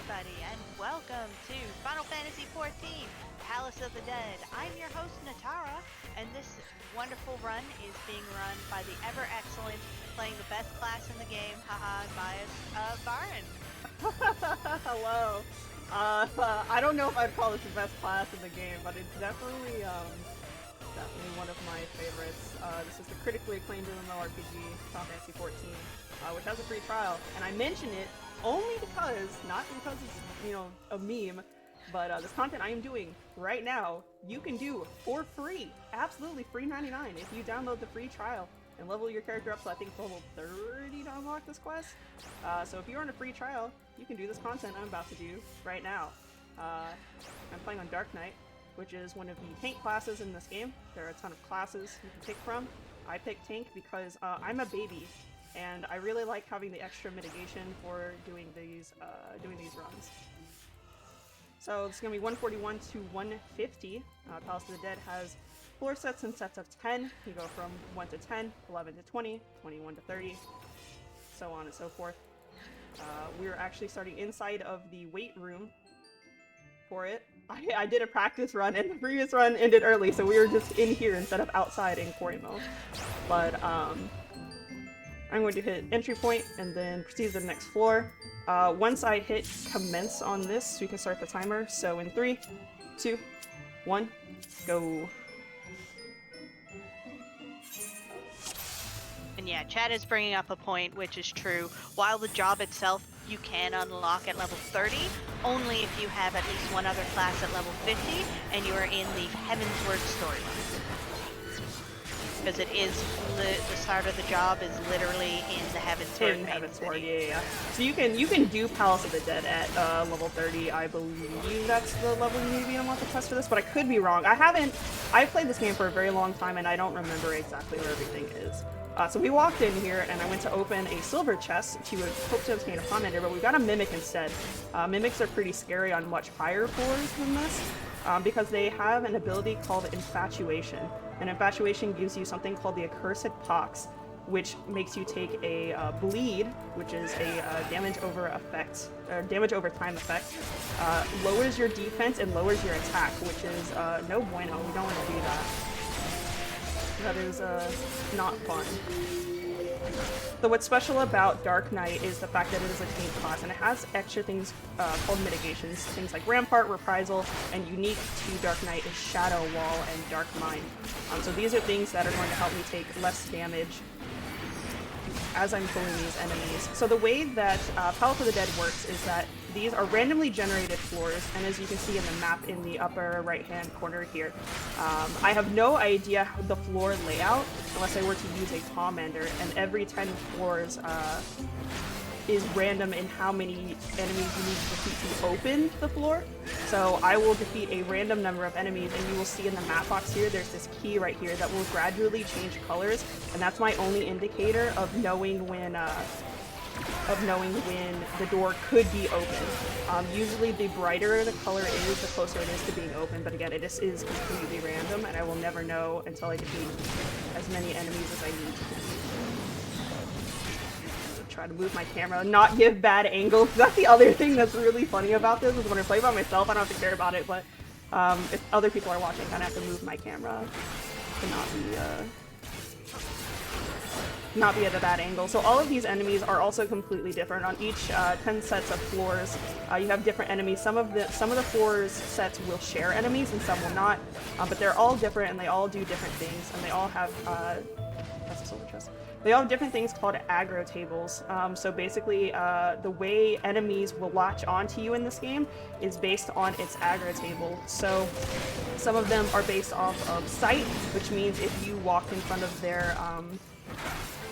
everybody, and welcome to Final Fantasy XIV, Palace of the Dead. I'm your host, Natara, and this wonderful run is being run by the ever-excellent, playing the best class in the game, haha, bias, varin. Hello. I don't know if I'd call this the best class in the game, but it's definitely one of my favorites. This is the critically acclaimed MMORPG, Final Fantasy XIV, which has a free trial, and I mention it only because, not because it's, a meme, but this content I am doing right now, you can do for free, absolutely free 99 if you download the free trial and level your character up to, I think, level 30 to unlock this quest. So if you're on a free trial, you can do this content I'm about to do right now. I'm playing on Dark Knight, which is one of the tank classes in this game. There are a ton of classes you can pick from. I picked tank because I'm a baby, and I really like having the extra mitigation for doing these runs. So it's going to be 141 to 150. Palace of the Dead has floor sets in sets of 10. You go from 1 to 10, 11 to 20, 21 to 30, so on and so forth. We're actually starting inside of the weight room for it. I did a practice run, and the previous run ended early, so we were just in here instead of outside in Korimo. But I'm going to hit entry point and then proceed to the next floor. Once I hit commence on this, we can start the timer. So in 3, 2, 1, go. And yeah, Chad is bringing up a point which is true. While the job itself you can unlock at level 30, only if you have at least one other class at level 50 and you are in the Heavensward storyline. Because it is the start of the job is literally in the Heavensward. Yeah. So you can do Palace of the Dead at level 30. I believe that's the level you need to be unlock the quest for this, but I could be wrong. I've played this game for a very long time, and I don't remember exactly where everything is. So we walked in here, and I went to open a silver chest to hope to obtain a commander, but we got a mimic instead. Mimics are pretty scary on much higher floors than this, because they have an ability called Infatuation. And Infatuation gives you something called the Accursed Pox, which makes you take a bleed, which is a damage over time effect, lowers your defense and lowers your attack, which is no bueno. We don't want to do that. That is not fun. So what's special about Dark Knight is the fact that it is a tank class, and it has extra things called mitigations, things like Rampart, Reprisal, and unique to Dark Knight is Shadow Wall and Dark Mind. So these are things that are going to help me take less damage as I'm killing these enemies. So the way that Palace of the Dead works is that these are randomly generated floors, and as you can see in the map in the upper right-hand corner here, I have no idea how the floor layout unless I were to use a commander, and every 10 floors is random in how many enemies you need to defeat to open the floor. So I will defeat a random number of enemies, and you will see in the map box here, there's this key right here that will gradually change colors, and that's my only indicator of knowing when the door could be open. Usually the brighter the color is, the closer it is to being open, but again, it just is completely random, and I will never know until I defeat as many enemies as I need to defeat. Try to move my camera, not give bad angles. That's the other thing that's really funny about this, is when I play by myself, I don't have to care about it, but if other people are watching, I kind of have to move my camera to not be at a bad angle. So all of these enemies are also completely different. On each 10 sets of floors, you have different enemies. Some of the floors sets will share enemies and some will not, but they're all different and they all do different things, and they all have that's a silver chest. They all have different things called aggro tables. So basically, the way enemies will latch onto you in this game is based on its aggro table. So some of them are based off of sight, which means if you walk in front of their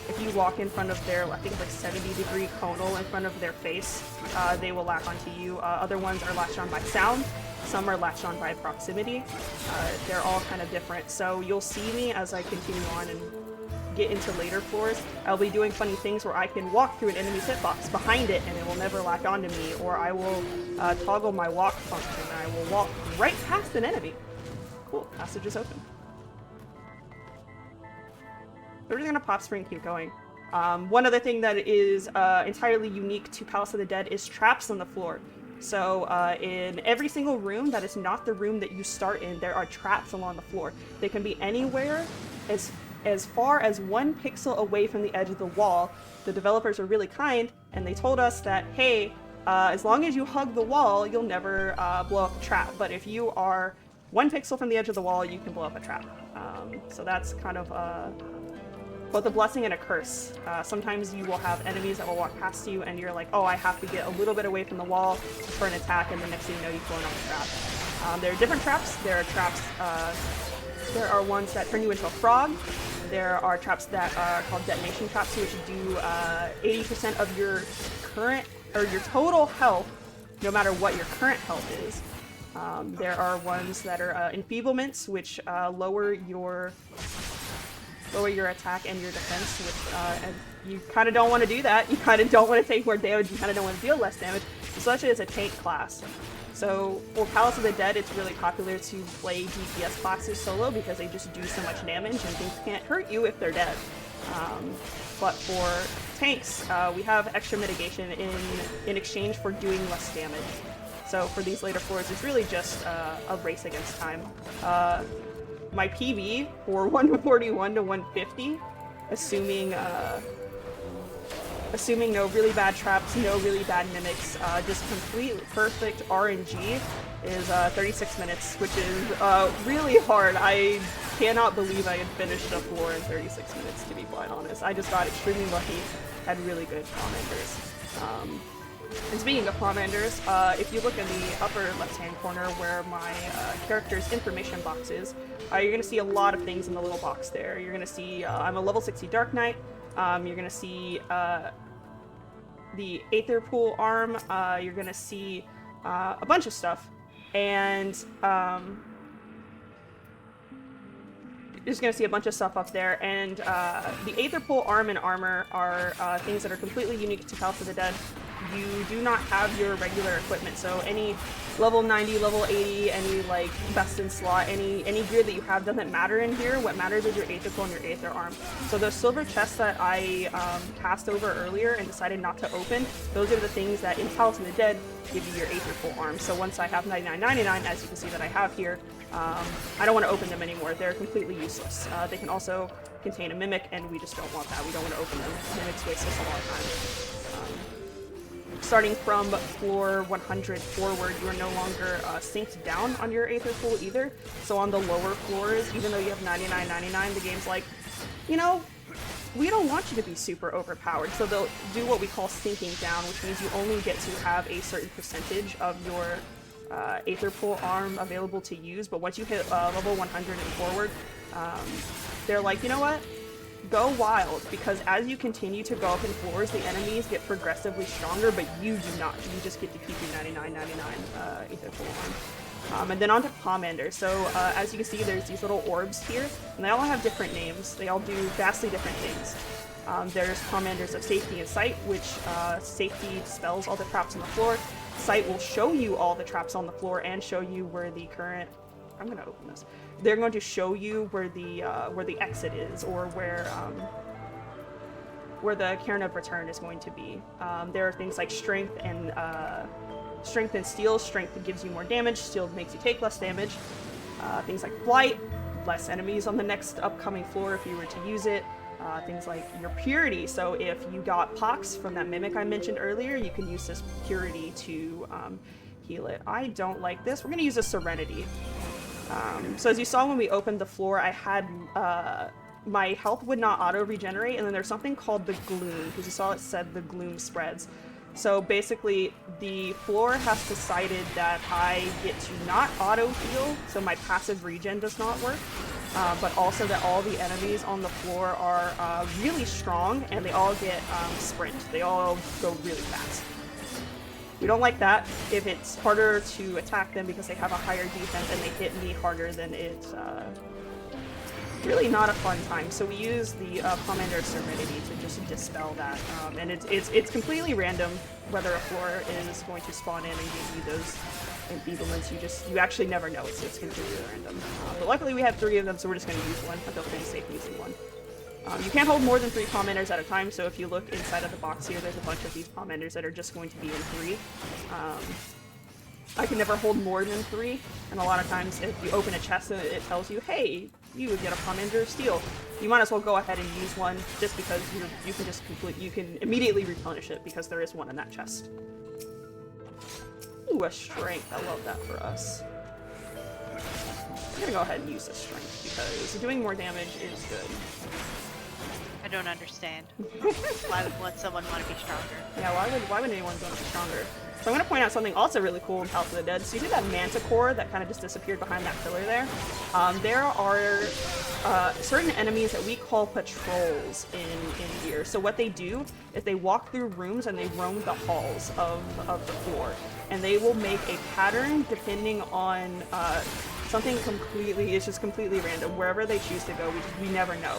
I think it's like 70-degree conal in front of their face, they will latch onto you. Other ones are latched on by sound. Some are latched on by proximity. They're all kind of different. So you'll see me as I continue on and get into later floors. I'll be doing funny things where I can walk through an enemy's hitbox behind it and it will never latch onto me, or I will toggle my walk function and I will walk right past an enemy. Cool, passage is open. We're just gonna pop spring and keep going. One other thing that is entirely unique to Palace of the Dead is traps on the floor. So in every single room that is not the room that you start in, there are traps along the floor. They can be anywhere as far as 1 pixel away from the edge of the wall. The developers are really kind, and they told us that, hey, as long as you hug the wall, you'll never blow up a trap. But if you are 1 pixel from the edge of the wall, you can blow up a trap. So that's kind of both a blessing and a curse. Sometimes you will have enemies that will walk past you, and you're like, oh, I have to get a little bit away from the wall for an attack, and the next thing you know, you've blown up a trap. There are different traps. There are traps. There are ones that turn you into a frog. There are traps that are called detonation traps, which do 80% of your current or your total health, no matter what your current health is. There are ones that are enfeeblements, which lower your attack and your defense, which and you kind of don't want to do that. You kind of don't want to take more damage. You kind of don't want to deal less damage, especially as a tank class. So for Palace of the Dead, it's really popular to play DPS classes solo because they just do so much damage and things can't hurt you if they're dead. But for tanks, we have extra mitigation in exchange for doing less damage. So for these later floors, it's really just a race against time. My PV for 141 to 150, assuming no really bad traps, no really bad mimics, just complete perfect RNG is 36 minutes, which is really hard. I cannot believe I had finished a floor in 36 minutes, to be quite honest. I just got extremely lucky, had really good commanders. And speaking of commanders, if you look in the upper left-hand corner where my character's information box is, you're going to see a lot of things in the little box there. You're going to see I'm a level 60 Dark Knight. You're going to see the Aether Pool arm. You're going to see a bunch of stuff. And you're just going to see a bunch of stuff up there. And the Aether Pool arm and armor are things that are completely unique to Palace of the Dead. You do not have your regular equipment, so any level 90, level 80, any like best in slot, any gear that you have doesn't matter in here. What matters is your Aether Pool and your Aether arm. So those silver chests that I passed over earlier and decided not to open, those are the things that in Palace of the Dead give you your Aether Pool arm. So once I have 99.99, as you can see that I have here, I don't want to open them anymore. They're completely useless. They can also contain a mimic, and we just don't want that. We don't want to open them. Mimics waste us a lot of time. Starting from floor 100 forward, you are no longer synced down on your Aether Pool either. So on the lower floors, even though you have 99.99, the game's like, you know, we don't want you to be super overpowered. So they'll do what we call syncing down, which means you only get to have a certain percentage of your Aether Pool arm available to use. But once you hit level 100 and forward, they're like, you know what? Go wild, because as you continue to go up in floors, the enemies get progressively stronger, but you do not. You just get to keep your 99.99 Aether Pool arm. And then on to Pomander. So as you can see, there's these little orbs here, and they all have different names. They all do vastly different things. There's Pomanders of Safety and Sight, which Safety dispels all the traps on the floor. Sight will show you all the traps on the floor and show you where the current... I'm gonna open this. They're going to show you where the exit is, or where the Cairn of Return is going to be. There are things like strength and steel. Strength gives you more damage. Steel makes you take less damage. Things like flight, less enemies on the next upcoming floor if you were to use it. Things like your purity. So if you got pox from that mimic I mentioned earlier, you can use this purity to heal it. I don't like this. We're gonna use a serenity. So as you saw when we opened the floor, I had my health would not auto-regenerate, and then there's something called the gloom, because you saw it said the gloom spreads. So basically, the floor has decided that I get to not auto-heal, so my passive regen does not work, but also that all the enemies on the floor are really strong, and they all get sprint. They all go really fast. We don't like that. If it's harder to attack them because they have a higher defense and they hit me harder, then it's really not a fun time. So we use the Pomander Serenity to just dispel that. And it's completely random whether a floor is going to spawn in and give you those enfeeblements. You actually never know. It's completely random. But luckily we have 3 of them, so we're just going to use one. I feel pretty safe using one. You can't hold more than 3 Pomanders at a time, so if you look inside of the box here, there's a bunch of these Pomanders that are just going to be in 3. I can never hold more than 3, and a lot of times if you open a chest and it tells you, hey, you would get a Pomander of Steel, you might as well go ahead and use one just because you can immediately replenish it because there is one in that chest. Ooh, a strength. I love that for us. I'm gonna go ahead and use this strength because doing more damage is good. I don't understand. Why would someone want to be stronger? Yeah, why would anyone want to be stronger? So I'm going to point out something also really cool in House of the Dead. So you see that manticore that kind of just disappeared behind that pillar there? There are certain enemies that we call patrols in here. So what they do is they walk through rooms and they roam the halls of the floor. And they will make a pattern depending on something it's just completely random. Wherever they choose to go, we never know.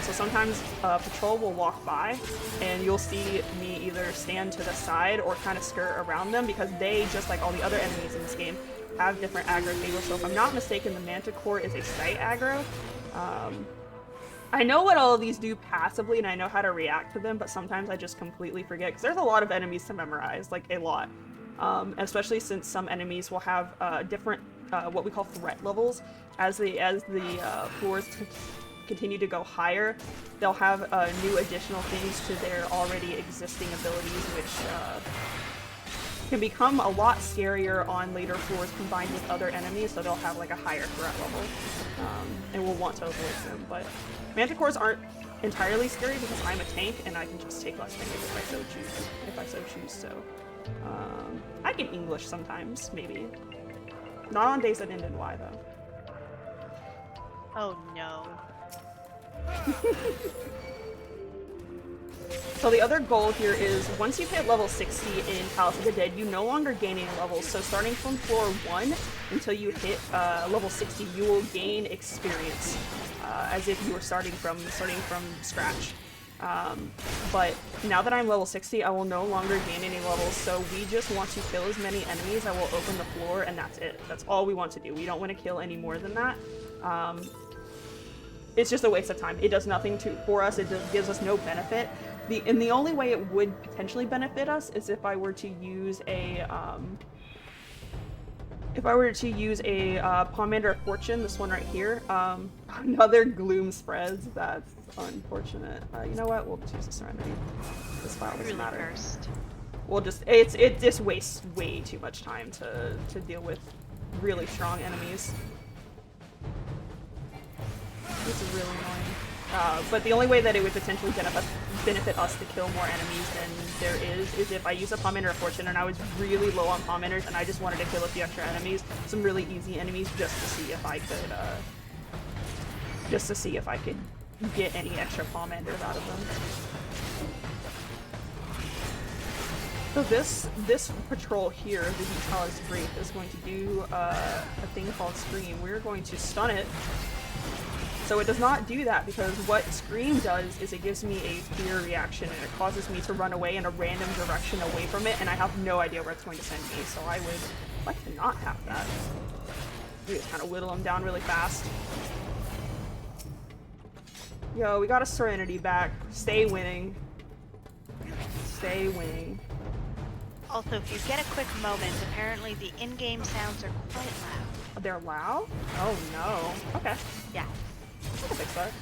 So sometimes a patrol will walk by and you'll see me either stand to the side or kind of skirt around them because they, just like all the other enemies in this game, have different aggro tables. So if I'm not mistaken, the Manticore is a sight aggro. I know what all of these do passively and I know how to react to them, but sometimes I just completely forget because there's a lot of enemies to memorize, like a lot. Especially since some enemies will have different what we call threat levels. As the floors continue to go higher, they'll have new additional things to their already existing abilities, which can become a lot scarier on later floors combined with other enemies, so they'll have like a higher threat level, and we'll want to avoid them. But Manticores aren't entirely scary because I'm a tank and I can just take less damage if I so choose. So I can English sometimes, maybe. Not on days that end in Y, though. Oh no. So the other goal here is, once you've hit level 60 in Palace of the Dead, you no longer gain any levels. So starting from floor 1 until you hit level 60, you will gain experience, as if you were starting from scratch. But now that I'm level 60, I will no longer gain any levels, so we just want to kill as many enemies. I will open the floor, and that's it. That's all we want to do. We don't want to kill any more than that. It's just a waste of time. It does nothing for us. It gives us no benefit. The only way it would potentially benefit us is if I were to use a Pomander of Fortune, this one right here. Another Gloom spreads. That's unfortunate. You know what? We'll just use the Serenity. This file doesn't matter. Cursed. We'll just it just wastes way too much time to deal with really strong enemies. This is really annoying. But the only way that it would potentially benefit us to kill more enemies than there is if I use a Pomander of Fortune and I was really low on Pomanders and I just wanted to kill a few extra enemies, some really easy enemies, just to see if I could get any extra Pomanders out of them. So this patrol here, the Vitala's Wraith, is going to do a thing called Scream. We're going to stun it. So it does not do that because what Scream does is it gives me a fear reaction and it causes me to run away in a random direction away from it, and I have no idea where it's going to send me, so I would like to not have that. We just kind of whittle them down really fast. Yo, we got a Serenity back. Stay winning. Stay winning. Also, if you get a quick moment, apparently the in-game sounds are quite loud. They're loud? Oh no. Okay. Yeah. I can fix that.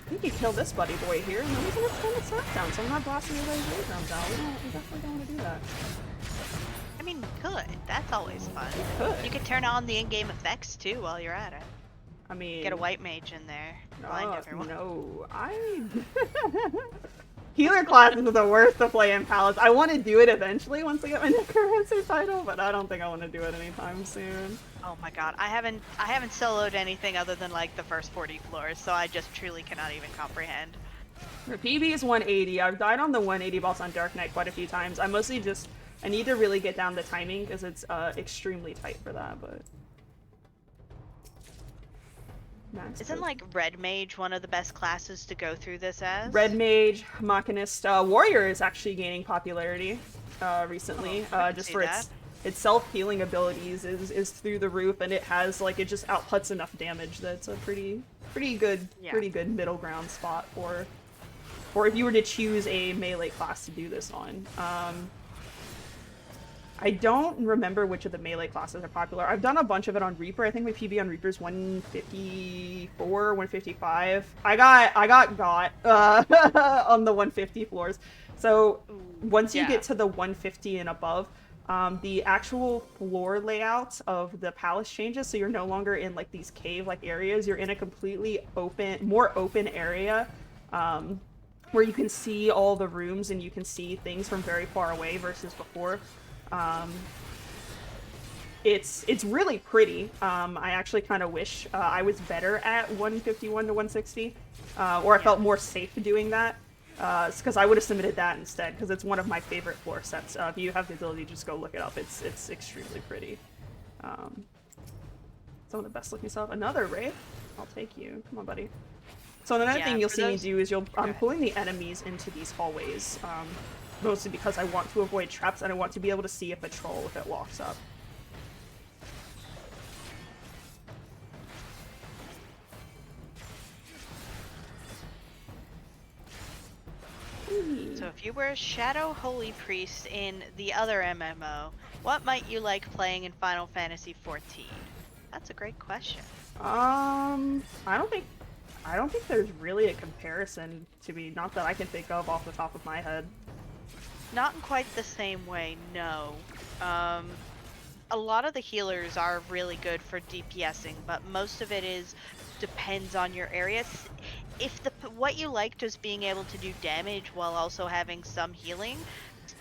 I think you kill this buddy boy here, and then we can extend the slap down, so I'm not blasting everybody's eardrums out. We definitely don't want to do that. I mean, good. That's always fun. We could. You could turn on the in-game effects too while you're at it. I mean... Get a white mage in there. Blind everyone. No, Healer classes are the worst to play in Palace. I want to do it eventually once I get my Necromancer title, but I don't think I want to do it anytime soon. Oh my god, I haven't soloed anything other than like the first 40 floors, so I just truly cannot even comprehend. The PB is 180. I've died on the 180 boss on Dark Knight quite a few times. I mostly just... I need to really get down the timing because it's extremely tight for that, but... Max Isn't like Red Mage one of the best classes to go through this as? Red Mage, Machinist, Warrior is actually gaining popularity recently, just for its self-healing abilities is through the roof, and it has like, it just outputs enough damage that's a pretty good middle ground spot for if you were to choose a melee class to do this on. I don't remember which of the melee classes are popular. I've done a bunch of it on Reaper. I think my PB on Reaper's 154, 155. I got on the 150 floors. So once you get to the 150 and above, the actual floor layout of the palace changes, so you're no longer in like these cave-like areas. You're in a completely open, more open area, where you can see all the rooms and you can see things from very far away versus before. It's really pretty. I actually kind of wish I was better at 151 to 160, or I felt more safe doing that. Because I would have submitted that instead, because it's one of my favorite floor sets. If you have the ability, just go look it up. It's extremely pretty. Some of the best looking stuff. Another Wraith? I'll take you. Come on, buddy. So another thing you'll see me do is I'm pulling the enemies into these hallways, mostly because I want to avoid traps and I want to be able to see a patrol if it locks up. So if you were a Shadow Holy Priest in the other MMO, what might you like playing in Final Fantasy XIV? That's a great question. I don't think there's really a comparison to me, not that I can think of off the top of my head. Not in quite the same way, no. A lot of the healers are really good for DPSing, but most of it depends on your area. If what you liked is being able to do damage while also having some healing,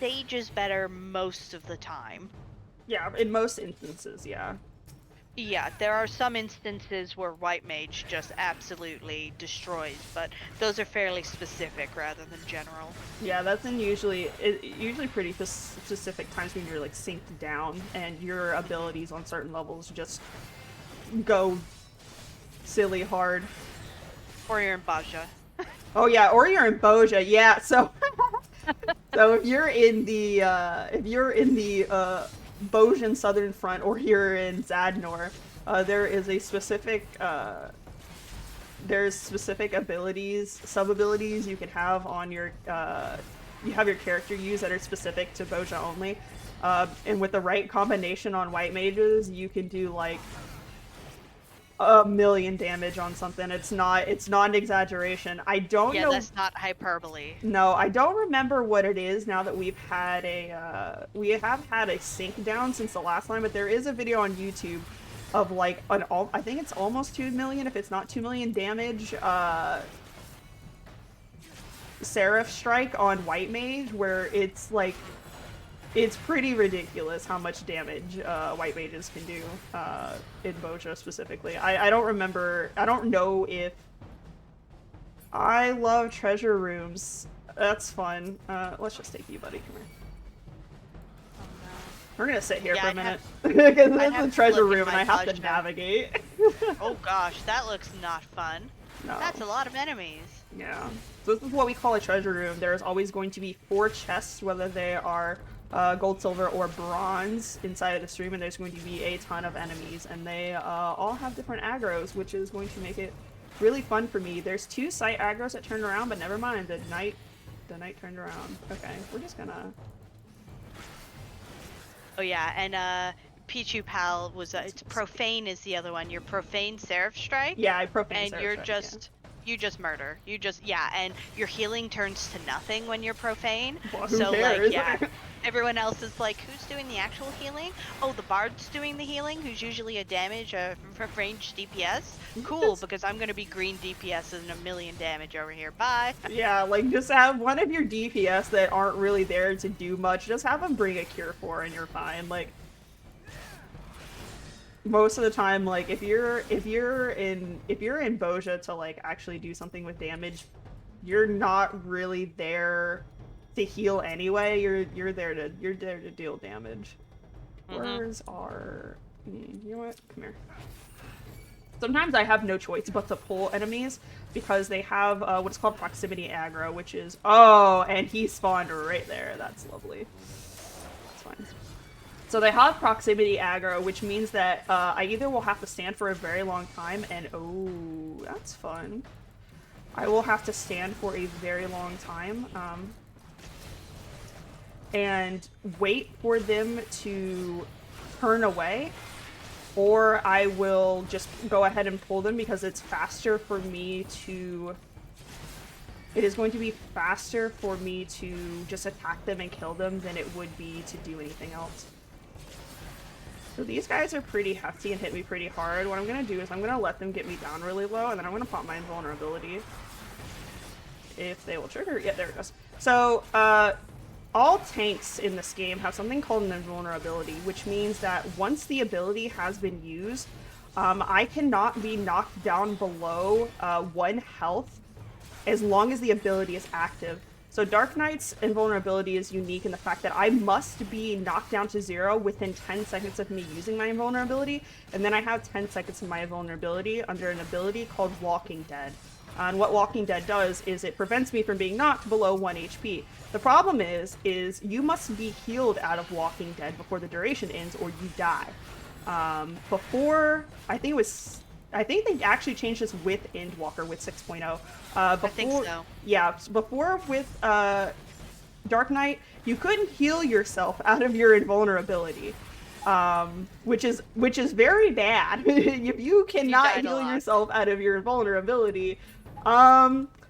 Sage is better most of the time. Yeah, in most instances, yeah. Yeah, there are some instances where White Mage just absolutely destroys, but those are fairly specific rather than general. Yeah, that's usually pretty specific times when you're like synced down and your abilities on certain levels just go silly hard. Or you're in Baja. Oh yeah, or you're in Boja, yeah. So, so if you're in the Bojan Southern Front, or you're in Zadnor, there is a specific there's specific abilities, sub-abilities you can have on your you have your character use that are specific to Boja only, and with the right combination on white mages, you can do like 1,000,000 damage on something. It's not an exaggeration. I don't know. Yeah, that's not hyperbole. No, I don't remember what it is now that we have had a sync down since the last time, but there is a video on YouTube of like I think it's almost 2,000,000, if it's not 2,000,000 damage, Seraph Strike on White Mage, where it's like, it's pretty ridiculous how much damage White Mages can do in Boja specifically. I don't remember, I don't know if... I love treasure rooms. That's fun. Let's just take you, buddy. Come here. Oh, no. We're gonna sit here for a minute. Because this is a treasure room and I have to navigate. Oh gosh, that looks not fun. No. That's a lot of enemies. Yeah. So this is what we call a treasure room. There is always going to be 4 chests, whether they are gold, silver, or bronze inside of the stream, and there's going to be a ton of enemies, and they all have different aggros, which is going to make it really fun for me. There's 2 sight aggros that turned around, but never mind, the night turned around. Okay, we're just gonna... Oh yeah, and Pichu Pal was it's Profane is the other one. You're Profane Seraph Strike. Yeah, I Profane and Seraph you're Strike, just you just murder. You just and your healing turns to nothing when you're Profane. Well, who so cares? like yeah. Everyone else is like, who's doing the actual healing? Oh, the Bard's doing the healing, who's usually a damage, range DPS. Cool, because I'm gonna be green DPS and 1,000,000 damage over here. Bye. Yeah, like, just have one of your DPS that aren't really there to do much. Just have them bring a Cure 4 and you're fine. Like, most of the time, like, if you're in Boja to like actually do something with damage, you're not really there to heal anyway. You're there to deal damage. Where's our... You know what? Come here. Sometimes I have no choice but to pull enemies because they have what's called proximity aggro, which is... Oh, and he spawned right there. That's lovely. That's fine. So they have proximity aggro, which means that I either will have to stand for a very long time, and oh, that's fun. I will have to stand for a very long time. and wait for them to turn away, or I will just go ahead and pull them because it's faster for me to... It is going to be faster for me to just attack them and kill them than it would be to do anything else. So these guys are pretty hefty and hit me pretty hard. What I'm going to do is I'm going to let them get me down really low, and then I'm going to pop my invulnerability. If they will trigger. Yeah, there it goes. So, all tanks in this game have something called an invulnerability, which means that once the ability has been used, I cannot be knocked down below 1 health as long as the ability is active. So Dark Knight's invulnerability is unique in the fact that I must be knocked down to 0 within 10 seconds of me using my invulnerability, and then I have 10 seconds of my invulnerability under an ability called Walking Dead. And what Walking Dead does is it prevents me from being knocked below 1 HP. The problem is you must be healed out of Walking Dead before the duration ends or you die. Before, I think they actually changed this with Endwalker with 6.0. I think so. Yeah, before with Dark Knight, you couldn't heal yourself out of your invulnerability, which is very bad. If you cannot heal yourself out of your invulnerability,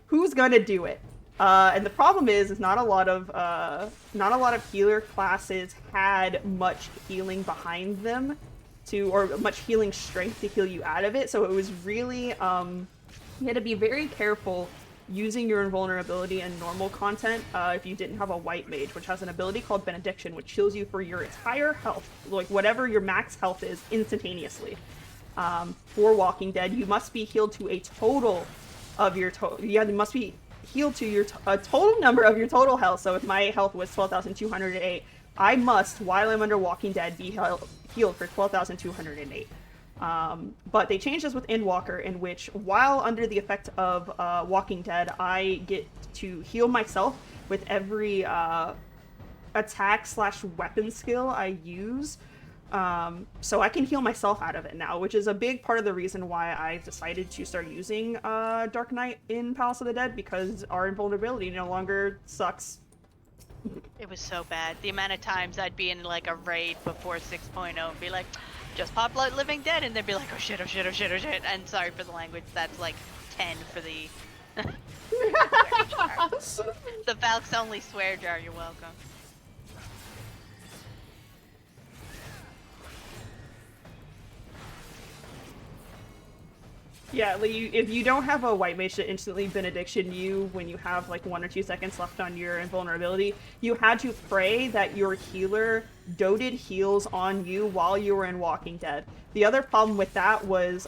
who's gonna do it? And the problem is not a lot of healer classes had much healing behind them or much healing strength to heal you out of it. So it was really, you had to be very careful using your invulnerability in normal content if you didn't have a white mage, which has an ability called Benediction, which heals you for your entire health, like whatever your max health is, instantaneously. For Walking Dead, you must be healed to a total of your total. Yeah, you must be healed to your a total number of your total health. So if my health was 12,208, I must, while I'm under Walking Dead, be healed for 12,208. But they changed this with Endwalker, in which, while under the effect of Walking Dead, I get to heal myself with every attack/weapon skill I use. So I can heal myself out of it now, which is a big part of the reason why I decided to start using Dark Knight in Palace of the Dead, because our invulnerability no longer sucks. It was so bad. The amount of times I'd be in like a raid before 6.0 and be like, just pop like Living Dead, and they'd be like, oh shit, oh shit, oh shit, oh shit. And sorry for the language, that's like 10 for the... the Valk's only swear jar, you're welcome. Yeah, like if you don't have a white mage to instantly benediction you when you have like 1 or 2 seconds left on your invulnerability, you had to pray that your healer doted heals on you while you were in Walking Dead. The other problem with that was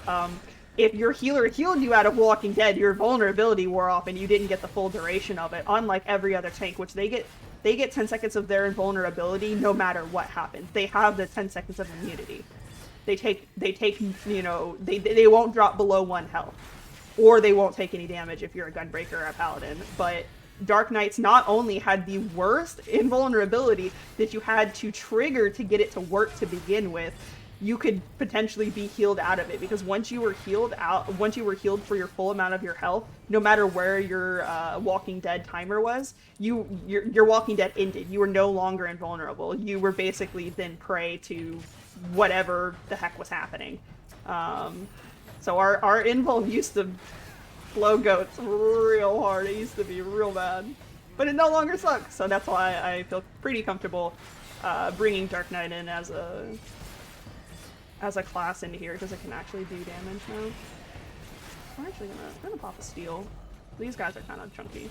if your healer healed you out of Walking Dead, your vulnerability wore off and you didn't get the full duration of it, unlike every other tank, which they get 10 seconds of their invulnerability no matter what happens. They have the 10 seconds of immunity. They take, you know, they won't drop below 1 health, or they won't take any damage if you're a gunbreaker or a paladin. But Dark Knights not only had the worst invulnerability that you had to trigger to get it to work to begin with, you could potentially be healed out of it, because once you were healed for your full amount of your health, no matter where your Walking Dead timer was, your Walking Dead ended. You were no longer invulnerable. You were basically then prey to whatever the heck was happening. So our invul used to blow goats real hard. It used to be real bad, but it no longer sucks. So that's why I feel pretty comfortable bringing Dark Knight in as a class into here, because it can actually do damage now. We're actually gonna pop a steal. These guys are kind of chunky.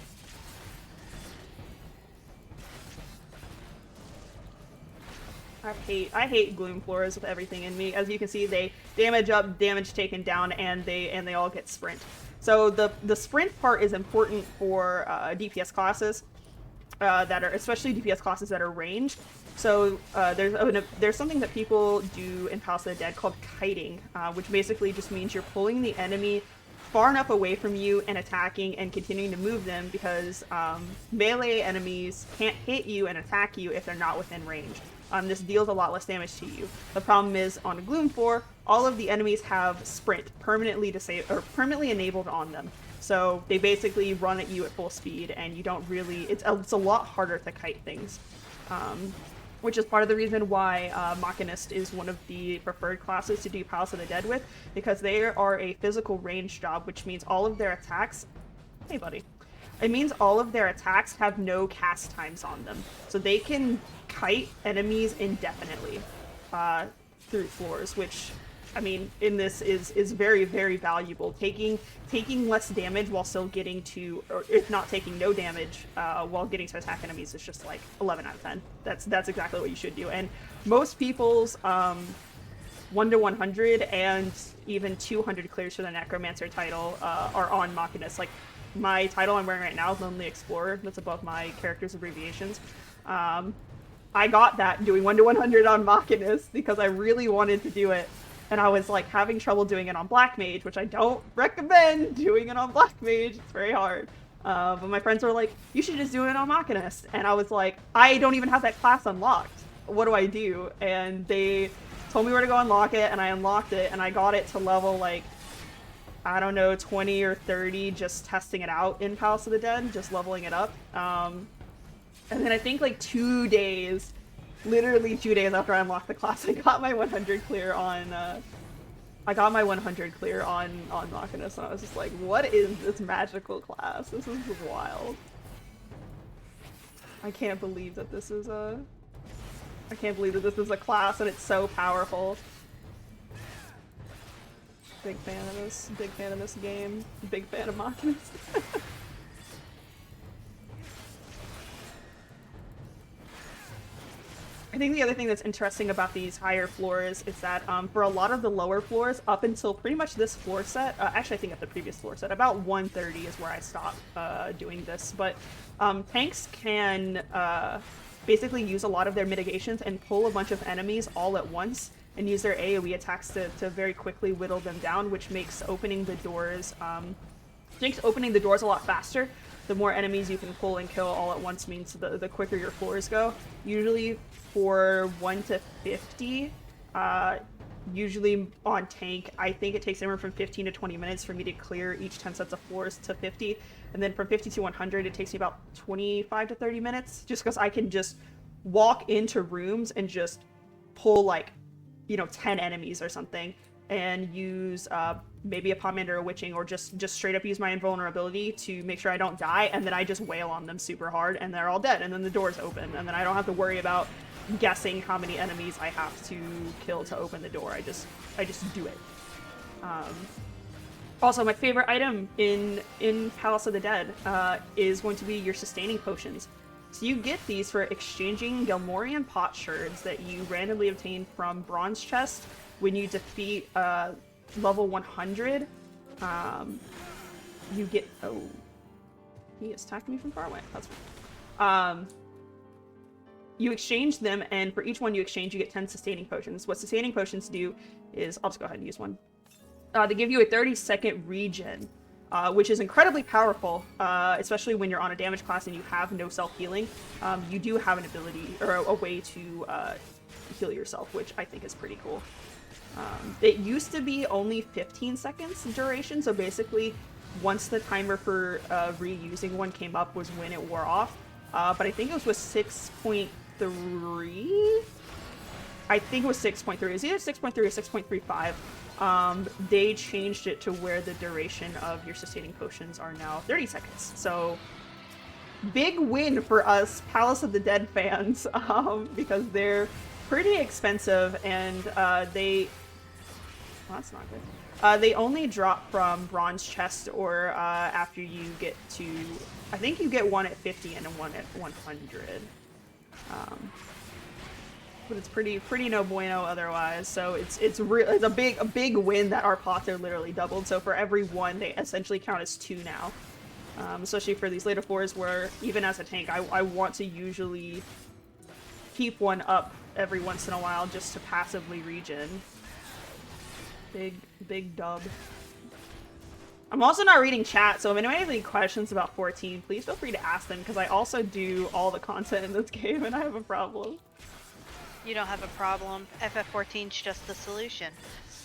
I hate Gloom Floors with everything in me. As you can see, they damage up, damage taken down, and they all get sprint. So the sprint part is important for DPS classes that are, especially DPS classes that are ranged. So there's something that people do in Palace of the Dead called kiting, which basically just means you're pulling the enemy far enough away from you and attacking and continuing to move them, because melee enemies can't hit you and attack you if they're not within range. This deals a lot less damage to you. The problem is, on a Gloom Floor, all of the enemies have sprint permanently enabled on them. So they basically run at you at full speed, and you don't really... It's a lot harder to kite things. which is part of the reason why Machinist is one of the preferred classes to do Palace of the Dead with, because they are a physical range job, which means all of their attacks... Hey, buddy. It means all of their attacks have no cast times on them. So they can kite enemies indefinitely through floors, which, I mean, in this is very, very valuable. Taking less damage while still getting to, or if not taking no damage while getting to attack enemies is just like 11 out of 10. That's exactly what you should do. And most people's 1 to 100 and even 200 clears for the Necromancer title are on Machinist. Like, my title I'm wearing right now is Lonely Explorer. That's above my character's abbreviations. I got that doing 1 to 100 on Machinist because I really wanted to do it. And I was like having trouble doing it on Black Mage, which I don't recommend doing it on Black Mage. It's very hard. But my friends were like, you should just do it on Machinist. And I was like, I don't even have that class unlocked. What do I do? And they told me where to go unlock it, and I unlocked it, and I got it to level like, I don't know, 20 or 30 just testing it out in Palace of the Dead, just leveling it up. And then I think like 2 days, literally 2 days after I unlocked the class, I got my 100 clear on Machinist, and I was just like, what is this magical class? This is wild. I can't believe that this is a class and it's so powerful. Big fan of this. Big fan of this game. Big fan of Machinist. I think the other thing that's interesting about these higher floors is that for a lot of the lower floors, up until pretty much this floor set, actually I think at the previous floor set, about 130 is where I stopped doing this, but tanks can basically use a lot of their mitigations and pull a bunch of enemies all at once and use their AoE attacks to very quickly whittle them down, which makes opening the doors a lot faster. The more enemies you can pull and kill all at once means the quicker your floors go. Usually for 1 to 50, usually on tank, I think it takes anywhere from 15 to 20 minutes for me to clear each 10 sets of floors to 50. And then from 50 to 100, it takes me about 25 to 30 minutes, just because I can just walk into rooms and just pull like, 10 enemies or something, and use maybe a Pomander or Witching, or just straight up use my invulnerability to make sure I don't die, and then I just wail on them super hard, and they're all dead, and then the door's open, and then I don't have to worry about guessing how many enemies I have to kill to open the door. I just do it. Also, my favorite item in Palace of the Dead is going to be your sustaining potions. So you get these for exchanging Gelmorian potsherds that you randomly obtain from Bronze Chest when you defeat level 100. You get... Oh. He attacked me from far away. That's fine. You exchange them, and for each one you exchange, you get 10 sustaining potions. What sustaining potions do is... I'll just go ahead and use one. They give you a 30-second regen, which is incredibly powerful, especially when you're on a damage class and you have no self-healing. You do have an ability, or a way to heal yourself, which I think is pretty cool. It used to be only 15 seconds duration, so basically once the timer for reusing one came up was when it wore off. But I think it was with 6.3? I think it was 6.3. It was either 6.3 or 6.35. They changed it to where the duration of your sustaining potions are now 30 seconds. So, big win for us Palace of the Dead fans, because they're pretty expensive, and well, that's not good. They only drop from Bronze Chest, or after you get to... I think you get one at 50 and one at 100. But it's pretty no bueno otherwise. So it's a big win that our pots are literally doubled. So for every one, they essentially count as 2 now. Especially for these later floors where, even as a tank, I want to usually keep one up every once in a while just to passively regen. Big dub. I'm also not reading chat, so if anyone has any questions about 14, please feel free to ask them, because I also do all the content in this game and I have a problem. You don't have a problem. FF14's just the solution.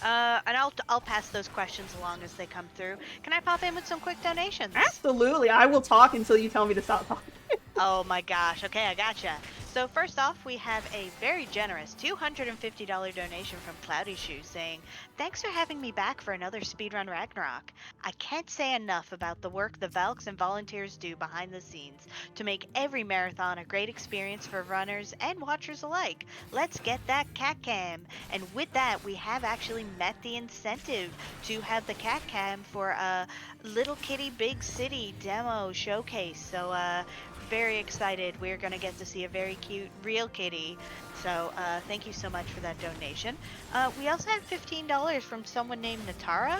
And I'll pass those questions along as they come through. Can I pop in with some quick donations? Absolutely. I will talk until you tell me to stop talking. Oh my gosh. Okay, I gotcha. So first off, we have a very generous $250 donation from Cloudy Shoes saying, "Thanks for having me back for another Speedrun Ragnarok. I can't say enough about the work the Valks and volunteers do behind the scenes to make every marathon a great experience for runners and watchers alike. Let's get that cat cam." And with that, we have actually met the incentive to have the cat cam for a Little Kitty Big City demo showcase. So very excited. We're going to get to see a very cute real kitty. So thank you so much for that donation. We also have $15 from someone named Natara,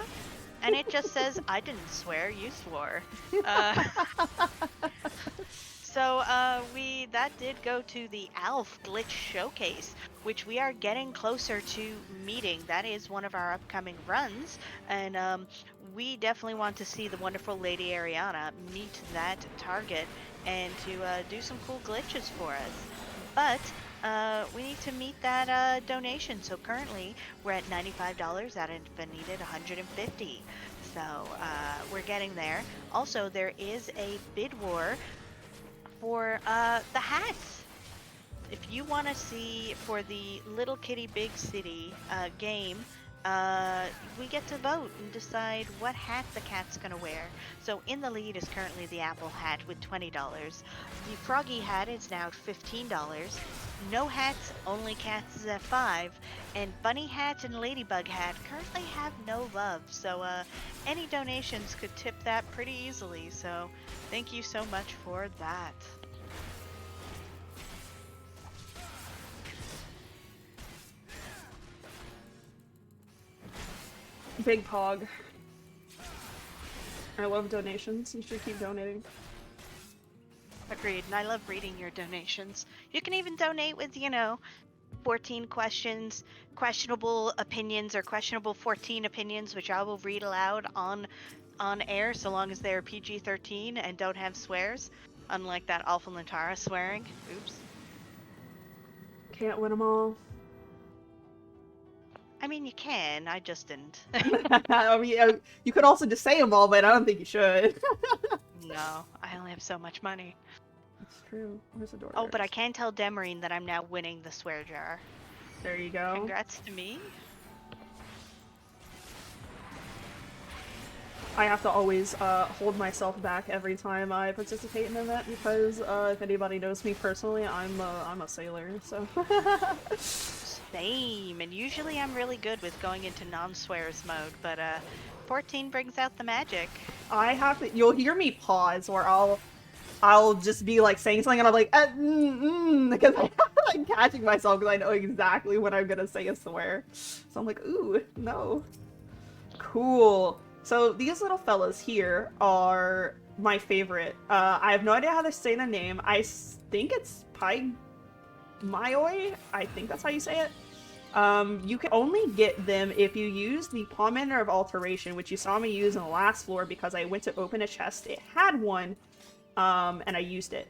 and it just says, "I didn't swear, you swore." Uh, so that did go to the Alf Glitch Showcase, which we are getting closer to meeting. That is one of our upcoming runs, and we definitely want to see the wonderful Lady Ariana meet that target and to do some cool glitches for us. But we need to meet that donation. So currently we're at $95 out of if needed $150. So we're getting there. Also, there is a bid war for the hats. If you want to see for the Little Kitty Big City game, we get to vote and decide what hat the cat's gonna wear. So in the lead is currently the apple hat with $20. The froggy hat is now $15. No hats, only cats is at $5. And bunny hat and ladybug hat currently have no love. So any donations could tip that pretty easily. So thank you so much for that. Big Pog. I love donations. You should keep donating. Agreed, and I love reading your donations. You can even donate with, 14 questions, questionable opinions, or questionable 14 opinions, which I will read aloud on air, so long as they're PG-13 and don't have swears, unlike that awful Natara swearing. Oops. Can't win them all. I mean, you can. I just didn't. I mean, you could also just say them all, but I don't think you should. No, I only have so much money. That's true. Where's the door? Oh, but I can tell Demarine that I'm now winning the swear jar. There you go. Congrats to me. I have to always hold myself back every time I participate in an event because if anybody knows me personally, I'm a sailor, so. Same, and usually I'm really good with going into non-swears mode, but 14 brings out the magic. I have to. You'll hear me pause, or I'll just be like saying something, and I'm like, because I'm catching myself because I know exactly when I'm gonna say a swear. So I'm like, ooh, no. Cool. So these little fellas here are my favorite. I have no idea how to say the name. I think it's Mayoi. I think that's how you say it. You can only get them if you use the Palm Ender of Alteration, which you saw me use in the last floor because I went to open a chest. It had one, and I used it.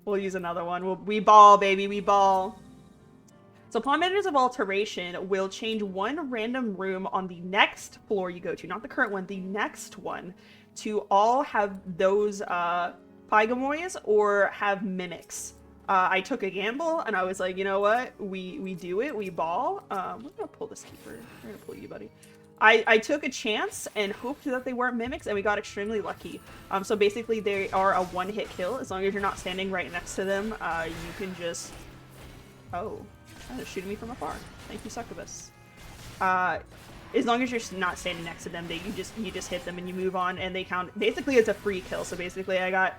We'll use another one. We ball, baby, we ball. So Palm Enders of Alteration will change one random room on the next floor you go to, not the current one, the next one, to all have those Pygamoys or have mimics. I took a gamble and I was like, you know what? We do it. We ball. We're gonna pull this keeper. We're gonna pull you, buddy. I took a chance and hoped that they weren't mimics, and we got extremely lucky. So basically, they are a one-hit kill. As long as you're not standing right next to them, you can just. Oh, they're shooting me from afar. Thank you, Succubus. As long as you're not standing next to them, you just hit them and you move on, and they count. Basically, it's a free kill. So basically, I got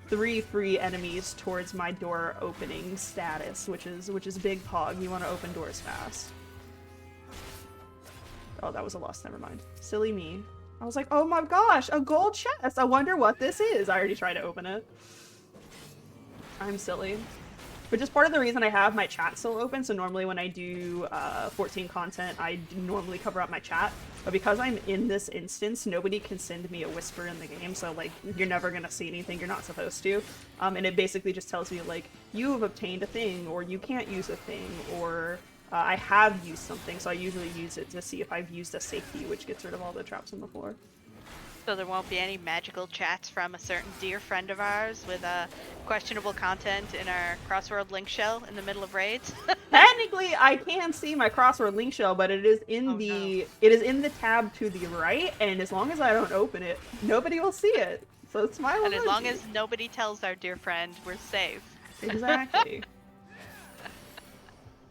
3 free enemies towards my door opening status, which is big pog. You want to open doors fast. Oh, that was a loss. Never mind. Silly me. I was like, oh my gosh, a gold chest. I wonder what this is. I already tried to open it. I'm silly. Which is part of the reason I have my chat still open. So normally when I do 14 content, I normally cover up my chat. But because I'm in this instance, nobody can send me a whisper in the game. So like, you're never going to see anything you're not supposed to. And it basically just tells me like, you have obtained a thing, or you can't use a thing, or I have used something. So I usually use it to see if I've used a safety, which gets rid of all the traps on the floor. So there won't be any magical chats from a certain dear friend of ours with questionable content in our crossword link shell in the middle of raids. Technically, I can see my crossword link shell, but it is Oh in no. the tab to the right, and as long as I don't open it, nobody will see it. So it's my And as long emoji. as nobody tells our dear friend, we're safe. Exactly.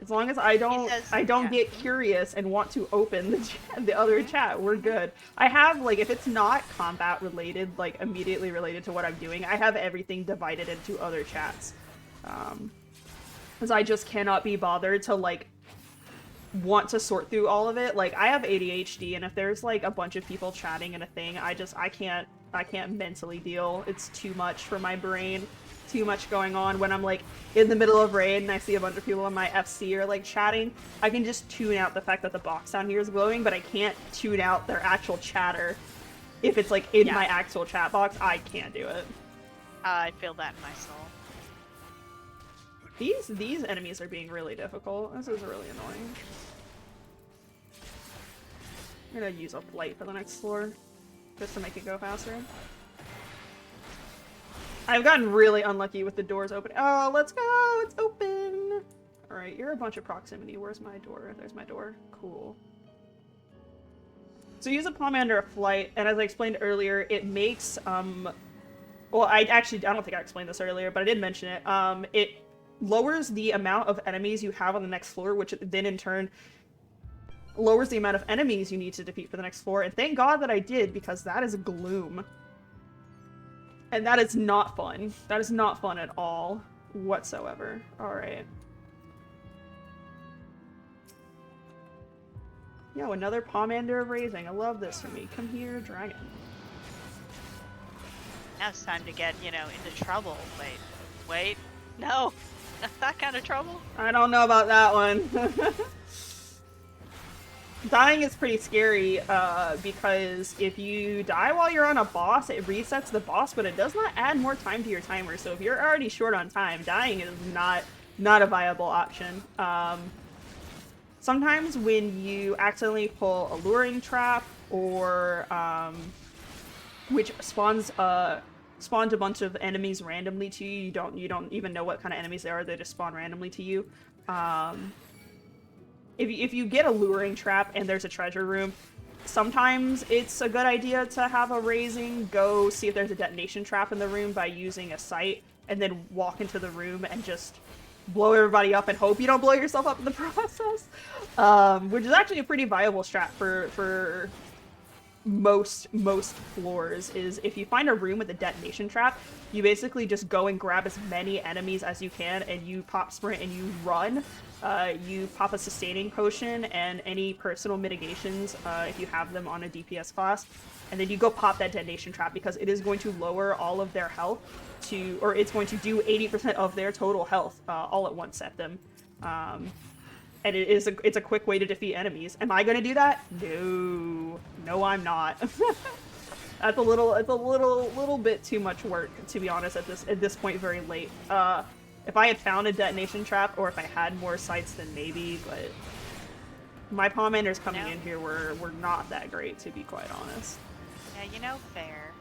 As long as He says, I don't yeah. get curious and want to open the other chat, we're good. I have, like, if it's not combat related, like immediately related to what I'm doing, I have everything divided into other chats. Because I just cannot be bothered to, like, want to sort through all of it. Like, I have ADHD, and if there's like a bunch of people chatting in a thing, I can't mentally deal. It's too much for my brain. Too much going on. When I'm like in the middle of raid and I see a bunch of people on my FC or like chatting, I can just tune out the fact that the box down here is glowing, but I can't tune out their actual chatter. If it's like in my actual chat box, I can't do it. I feel that in my soul. These enemies are being really difficult. This is really annoying. I'm gonna use a flight for the next floor, just to make it go faster. I've gotten really unlucky with the doors open. Oh, let's go! It's open! Alright, you're a bunch of proximity. Where's my door? There's my door. Cool. So use a Pomander of Flight, and as I explained earlier, it makes, well, I don't think I explained this earlier, but I did mention it. It lowers the amount of enemies you have on the next floor, which then in turn lowers the amount of enemies you need to defeat for the next floor, and thank God that I did, because that is gloom. And that is not fun. That is not fun at all, whatsoever. Alright. Yo, another Pomander of Raising. I love this for me. Come here, dragon. Now it's time to get, into trouble. Wait. No, not that kind of trouble. I don't know about that one. Dying is pretty scary, because if you die while you're on a boss, it resets the boss, but it does not add more time to your timer, so if you're already short on time, dying is not a viable option. Sometimes when you accidentally pull a luring trap, or, which spawns a bunch of enemies randomly to you, you don't even know what kind of enemies they are, they just spawn randomly to you. If you get a luring trap and there's a treasure room, sometimes it's a good idea to have a raising go see if there's a detonation trap in the room by using a sight, and then walk into the room and just blow everybody up and hope you don't blow yourself up in the process. Which is actually a pretty viable strat for most floors, is if you find a room with a detonation trap, you basically just go and grab as many enemies as you can, and you pop sprint and you run. You pop a sustaining potion and any personal mitigations, if you have them on a DPS class, and then you go pop that detonation trap, because it is going to lower all of their health or it's going to do 80% of their total health all at once at them. And it's a quick way to defeat enemies. Am I gonna do that? No, I'm not. It's a little bit too much work, to be honest, at this point very late. If I had found a detonation trap, or if I had more sights, then maybe, but my Pomanders coming in here were not that great, to be quite honest. Yeah, fair.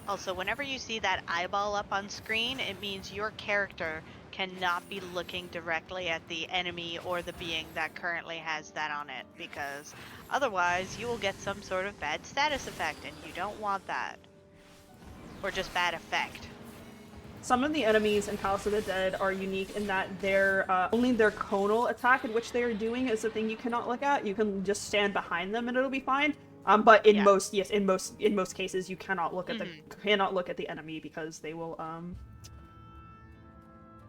Also, whenever you see that eyeball up on screen, it means your character cannot be looking directly at the enemy or the being that currently has that on it, because otherwise you will get some sort of bad status effect, and you don't want that. Or just bad effect. Some of the enemies in Palace of the Dead are unique in that only their conal attack in which they are doing is the thing you cannot look at. You can just stand behind them and it'll be fine. But in most cases you cannot look at the enemy, because they will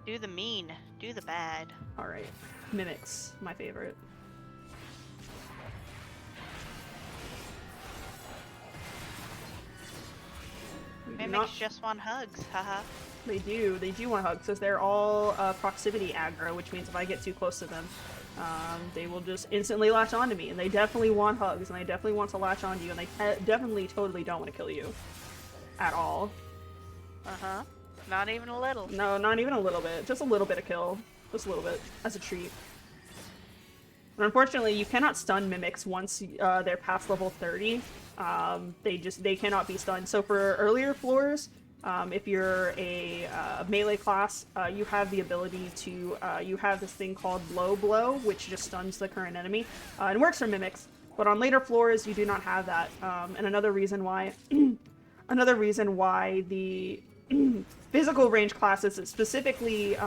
do the mean, do the bad. All right, mimics, my favorite. Mimics just want hugs, haha. They do want hugs, because they're all proximity aggro, which means if I get too close to them, they will just instantly latch onto me, and they definitely want hugs, and they definitely want to latch onto you, and they definitely totally don't want to kill you. At all. Uh-huh. Not even a little. No, not even a little bit. Just a little bit of kill. Just a little bit. As a treat. But unfortunately, you cannot stun mimics once they're past level 30. They cannot be stunned. So for earlier floors, if you're a melee class, you have the ability to you have this thing called Low Blow, which just stuns the current enemy, and works for mimics. But on later floors, you do not have that. And another reason why the physical range classes, specifically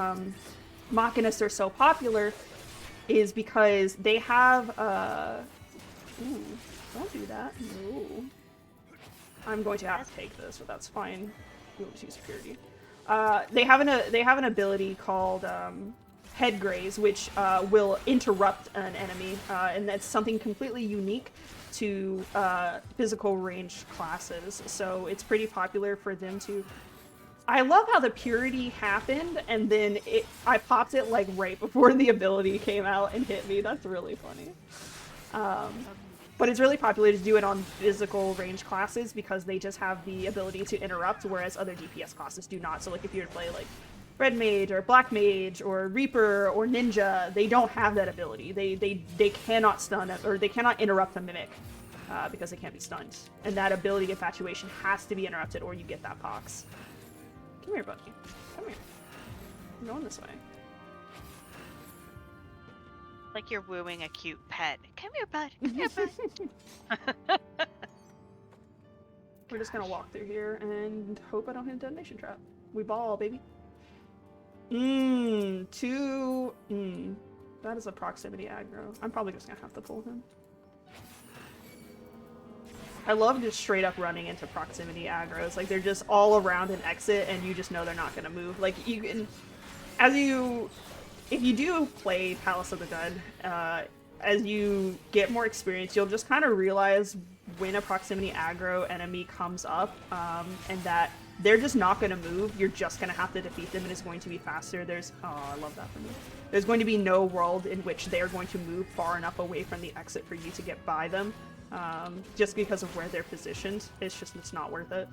Machinists, are so popular is because they have ooh, don't do that. No. I'm going to have to take this, but that's fine. We'll just use security. They have an ability called Head Graze, which will interrupt an enemy, and that's something completely unique to physical range classes. So it's pretty popular for them to. I love how the purity happened, and then I popped it like right before the ability came out and hit me. That's really funny. But it's really popular to do it on physical range classes because they just have the ability to interrupt, whereas other DPS classes do not. So like if you were to play like Red Mage or Black Mage or Reaper or Ninja, they don't have that ability. They cannot stun or they cannot interrupt a mimic because they can't be stunned. And that ability infatuation has to be interrupted or you get that pox. Come here, buddy. Come here. I'm going this way. Like you're wooing a cute pet. Come here, bud. Come here, bud. We're just gonna walk through here and hope I don't hit a detonation trap. We ball, baby. That is a proximity aggro. I'm probably just gonna have to pull him. I love just straight up running into proximity aggros. Like they're just all around an exit and you just know they're not gonna move. Like you can, if you do play Palace of the Dead, as you get more experience, you'll just kind of realize when a proximity aggro enemy comes up, and that they're just not gonna move. You're just gonna have to defeat them and it's going to be faster. Oh, I love that for me. There's going to be no world in which they're going to move far enough away from the exit for you to get by them. Just because of where they're positioned. It's not worth it.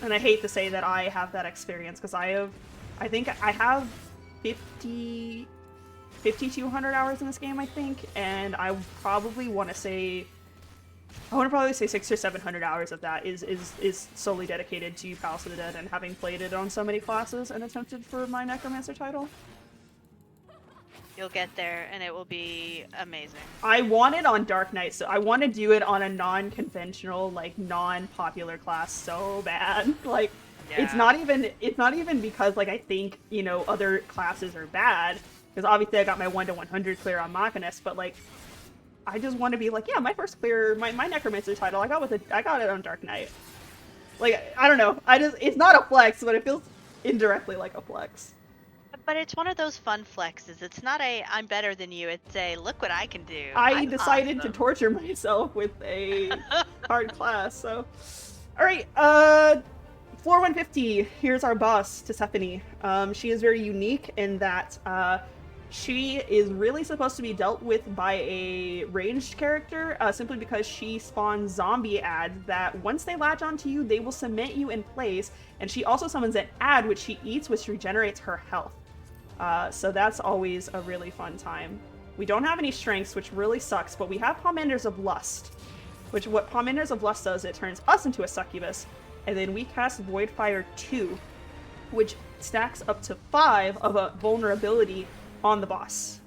And I hate to say that I have that experience, because I think I have 5,200 hours in this game, I think, and I probably want to say 600 or 700 hours of that is solely dedicated to Palace of the Dead and having played it on so many classes and attempted for my Necromancer title. You'll get there, and it will be amazing. I want it on Dark Knight, so I want to do it on a non-conventional, like, non-popular class so bad. Like, yeah. It's not even because, like, I think, you know, other classes are bad, because obviously I got my 1 to 100 clear on Machinist, but, like, I just want to be like, yeah, my first clear, my Necromancer title, I got it on Dark Knight. Like, I don't know, it's not a flex, but it feels indirectly like a flex. But it's one of those fun flexes. It's not a I'm better than you. It's a look what I can do. I decided to torture myself with a hard class. So, all right. Floor 150. Here's our boss, Tisiphone. She is very unique in that she is really supposed to be dealt with by a ranged character, simply because she spawns zombie ads that once they latch onto you, they will cement you in place. And she also summons an ad which she eats, which regenerates her health. So that's always a really fun time. We don't have any strengths, which really sucks, but we have Pomanders of Lust. What Pomanders of Lust does, it turns us into a succubus, and then we cast Voidfire 2, which stacks up to 5 of a vulnerability on the boss.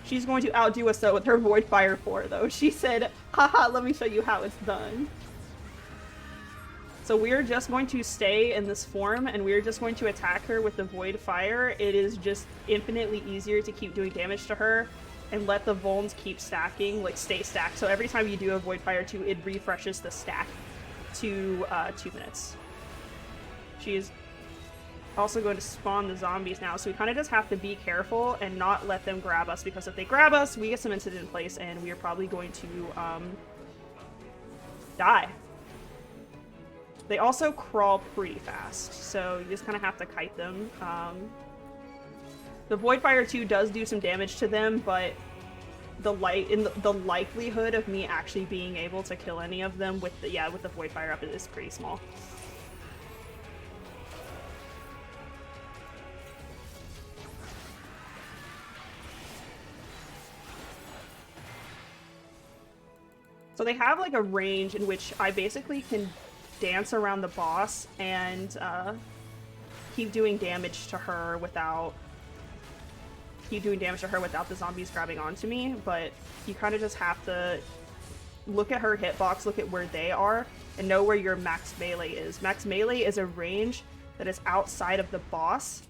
She's going to outdo us though with her Voidfire 4 though. She said, haha, let me show you how it's done. So we're just going to stay in this form, and we're just going to attack her with the Void Fire. It is just infinitely easier to keep doing damage to her and let the Vulns keep stacking, like stay stacked. So every time you do a Void Fire 2, it refreshes the stack to 2 minutes. She is also going to spawn the zombies now, so we kind of just have to be careful and not let them grab us, because if they grab us, we get cemented in place, and we are probably going to die. They also crawl pretty fast, so you just kind of have to kite them. The Voidfire 2 does do some damage to them, but the likelihood of me actually being able to kill any of them with the Voidfire up is pretty small. So they have like a range in which I basically can dance around the boss and keep doing damage to her without the zombies grabbing onto me, but you kind of just have to look at her hitbox, look at where they are, and know where your max melee is. Max melee is a range that is outside of the boss,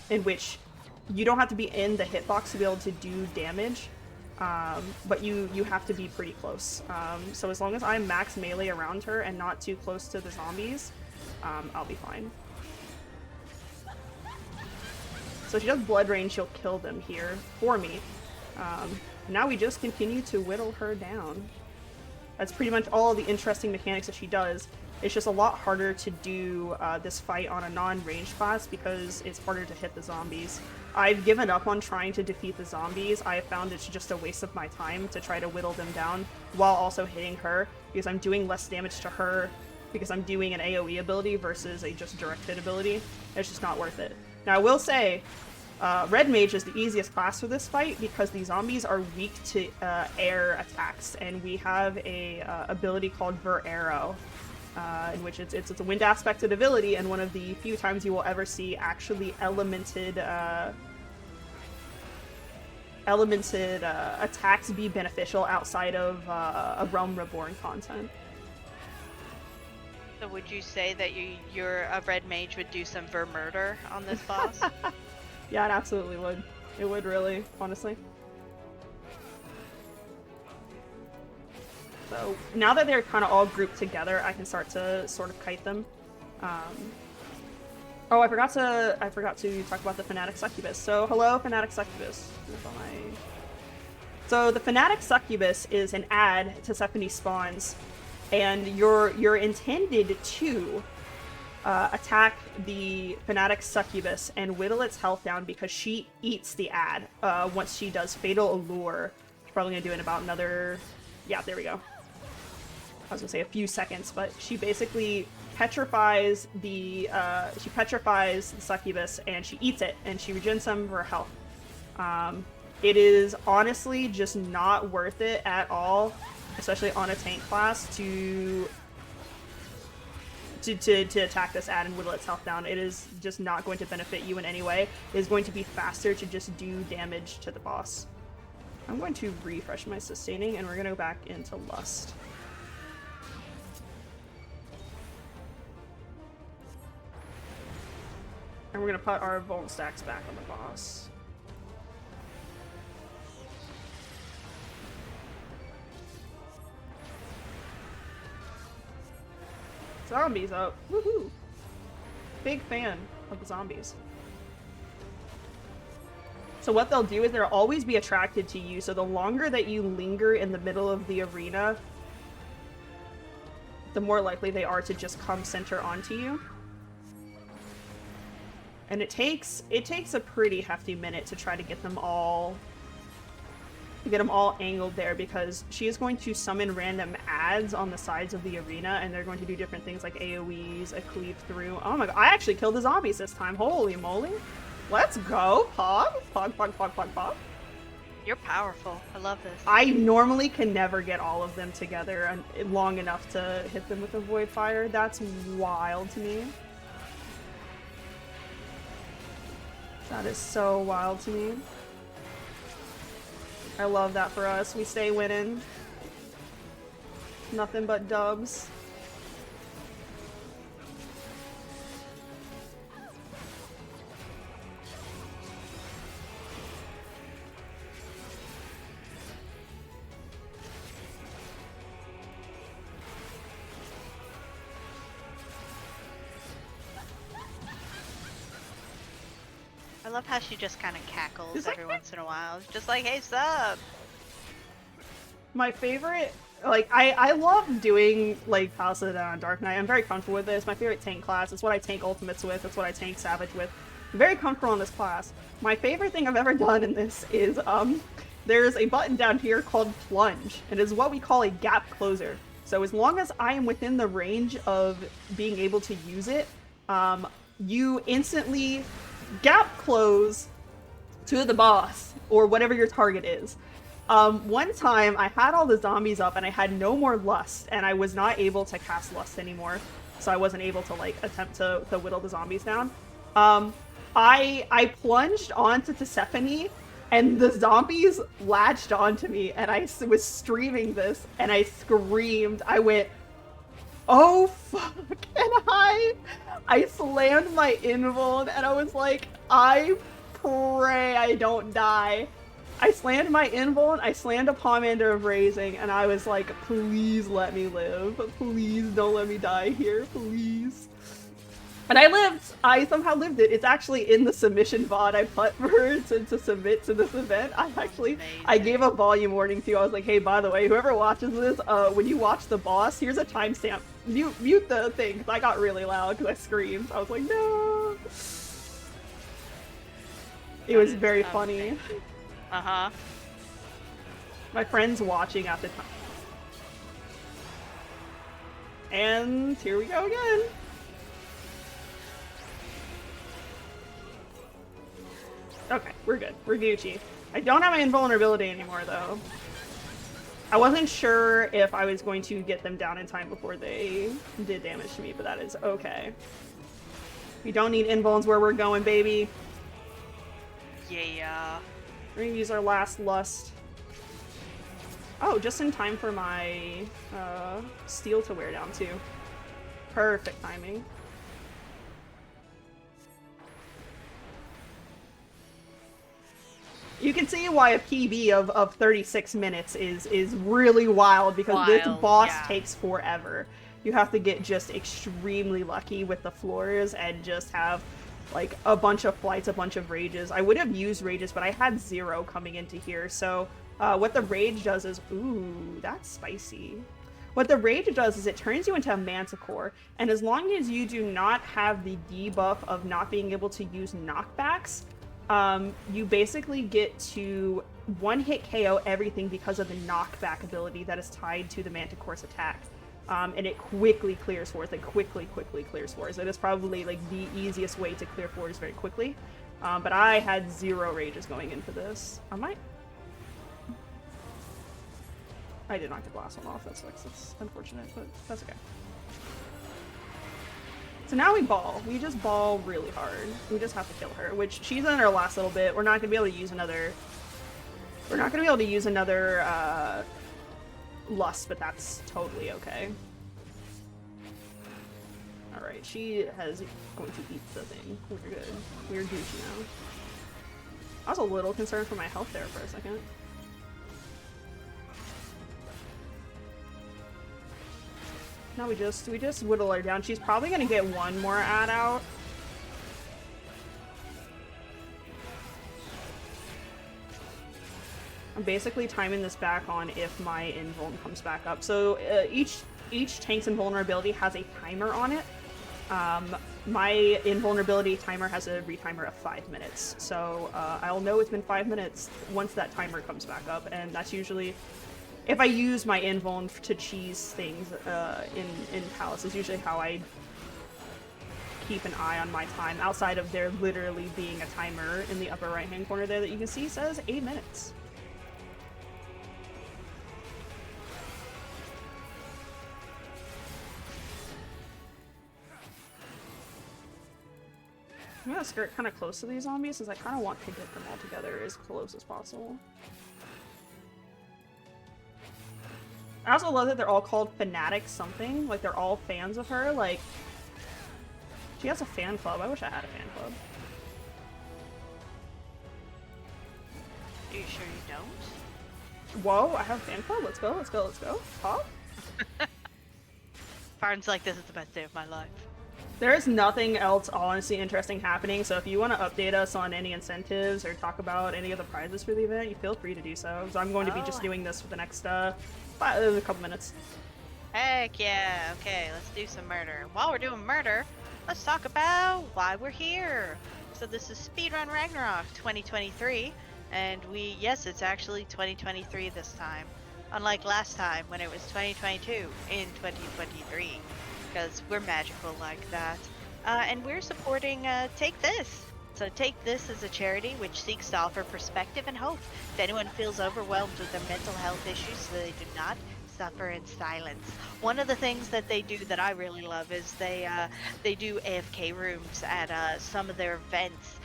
in which you don't have to be in the hitbox to be able to do damage, but you have to be pretty close. So as long as I'm max melee around her and not too close to the zombies, I'll be fine. So if she does blood rain, she'll kill them here for me. Now we just continue to whittle her down. That's pretty much all of the interesting mechanics that she does. It's just a lot harder to do this fight on a non-ranged class because it's harder to hit the zombies. I've given up on trying to defeat the zombies. I have found it's just a waste of my time to try to whittle them down while also hitting her, because I'm doing less damage to her because I'm doing an AoE ability versus a just direct hit ability. It's just not worth it. Now I will say, Red Mage is the easiest class for this fight because the zombies are weak to air attacks, and we have a ability called Ver Arrow, in which it's a wind aspected ability, and one of the few times you will ever see actually elemented attacks be beneficial outside of a Realm Reborn content. So would you say that you're a red mage would do some ver murder on this boss? Yeah, it absolutely would. It would really, honestly. So now that they're kind of all grouped together, I can start to sort of kite them. Oh, I forgot to talk about the Fanatic Succubus. So hello, Fanatic Succubus. So the Fanatic Succubus is an add to Sephany Spawns, and you're intended to attack the Fanatic Succubus and whittle its health down because she eats the ad once she does Fatal Allure. She's probably gonna do it in about another... Yeah, there we go. I was gonna say a few seconds, but she basically petrifies the succubus and she eats it and she regens some of her health. It is honestly just not worth it at all, especially on a tank class, to attack this ad and whittle its health down. It is just not going to benefit you in any way. It is going to be faster to just do damage to the boss. I'm going to refresh my sustaining and we're going to go back into Lust. And we're going to put our Volt stacks back on the boss. Zombies up. Woohoo! Big fan of the zombies. So what they'll do is they'll always be attracted to you, so the longer that you linger in the middle of the arena, the more likely they are to just come center onto you. And it takes a pretty hefty minute to try to get them all angled there, because she is going to summon random ads on the sides of the arena, and they're going to do different things like AoEs, a cleave through. Oh my god, I actually killed the zombies this time. Holy moly. Let's go, Pog. Pog, pog, pog, pog, pog. You're powerful. I love this. I normally can never get all of them together long enough to hit them with a Void Fire. That's wild to me. That is so wild to me. I love that for us. We stay winning. Nothing but dubs. I love how she just kind of cackles every once in a while. It's just like, hey, sup? My favorite, like, I love doing, like, Palace of the Dark Knight. I'm very comfortable with it. It's my favorite tank class. It's what I tank ultimates with. It's what I tank Savage with. I'm very comfortable in this class. My favorite thing I've ever done in this is, there's a button down here called Plunge. It is what we call a gap closer. So as long as I am within the range of being able to use it, you instantly gap close to the boss or whatever your target is. One time I had all the zombies up and I had no more lust, and I was not able to cast lust anymore, so I wasn't able to like attempt to whittle the zombies down. I plunged onto Persephone, and the zombies latched onto me, and I was streaming this, and I screamed. I went, "Oh fuck!" And I slammed my invuln, and I was like, "I pray I don't die." I slammed my invuln, I slammed a Pomander of Raising, and I was like, "Please let me live. Please don't let me die here, please." And I lived. I somehow lived it. It's actually in the submission VOD I put for her to submit to this event. I gave a volume warning to you. I was like, "Hey, by the way, whoever watches this, when you watch the boss, here's a timestamp. Mute the thing," because I got really loud because I screamed. I was like, "No." It was very funny. Uh-huh. My friend's watching at the time. And here we go again. Okay, we're good. We're Gucci. I don't have my invulnerability anymore, though. I wasn't sure if I was going to get them down in time before they did damage to me, but that is okay. We don't need invulns where we're going, baby. Yeah. We're gonna use our last lust. Oh, just in time for my steel to wear down, too. Perfect timing. You can see why a PB of 36 minutes is really wild, because this boss takes forever. You have to get just extremely lucky with the floors and just have like a bunch of flights, a bunch of rages. I would have used rages, but I had 0 coming into here. So what the rage does is, ooh, that's spicy. What the rage does is it turns you into a manticore, and as long as you do not have the debuff of not being able to use knockbacks, you basically get to one-hit KO everything because of the knockback ability that is tied to the Manticore's attack. And it quickly clears floors, like quickly clears floors. It is probably like the easiest way to clear floors very quickly. But I had 0 rages going into this. I did knock the last one off, that sucks. It's unfortunate, but that's okay. So now we ball. We just ball really hard. We just have to kill her, which she's in her last little bit. We're not gonna be able to use another... We're not gonna be able to use another, lust, but that's totally okay. Alright, she is going to eat the thing. We're good. We're Gucci now. I was a little concerned for my health there for a second. Now we just whittle her down. She's probably gonna get one more ad out. I'm basically timing this back on if my invuln comes back up. So each tank's invulnerability has a timer on it. My invulnerability timer has a retimer of 5 minutes. So I'll know it's been 5 minutes once that timer comes back up, and that's usually if I use my invuln to cheese things in Palace, is usually how I keep an eye on my time, outside of there literally being a timer in the upper right hand corner there that you can see says 8 minutes. I'm gonna skirt kind of close to these zombies since I kind of want to get them all together as close as possible. I also love that they're all called Fanatic something, like they're all fans of her, like... She has a fan club. I wish I had a fan club. Are you sure you don't? Whoa, I have a fan club? Let's go, let's go, let's go. Huh? Farn's like, this is the best day of my life. There is nothing else honestly interesting happening, so if you want to update us on any incentives or talk about any of the prizes for the event, you feel free to do so. So I'm going to be just doing this for the next a couple minutes. Heck yeah, okay, let's do some murder. While we're doing murder, let's talk about why we're here. So this is Speedrun Ragnarok 2023, and yes, it's actually 2023 this time. Unlike last time when it was 2022 in 2023. Because we're magical like that. And we're supporting Take This. So take this as a charity which seeks to offer perspective and hope if anyone feels overwhelmed with their mental health issues so they do not suffer in silence. One of the things that they do that I really love is they do AFK rooms at some of their events.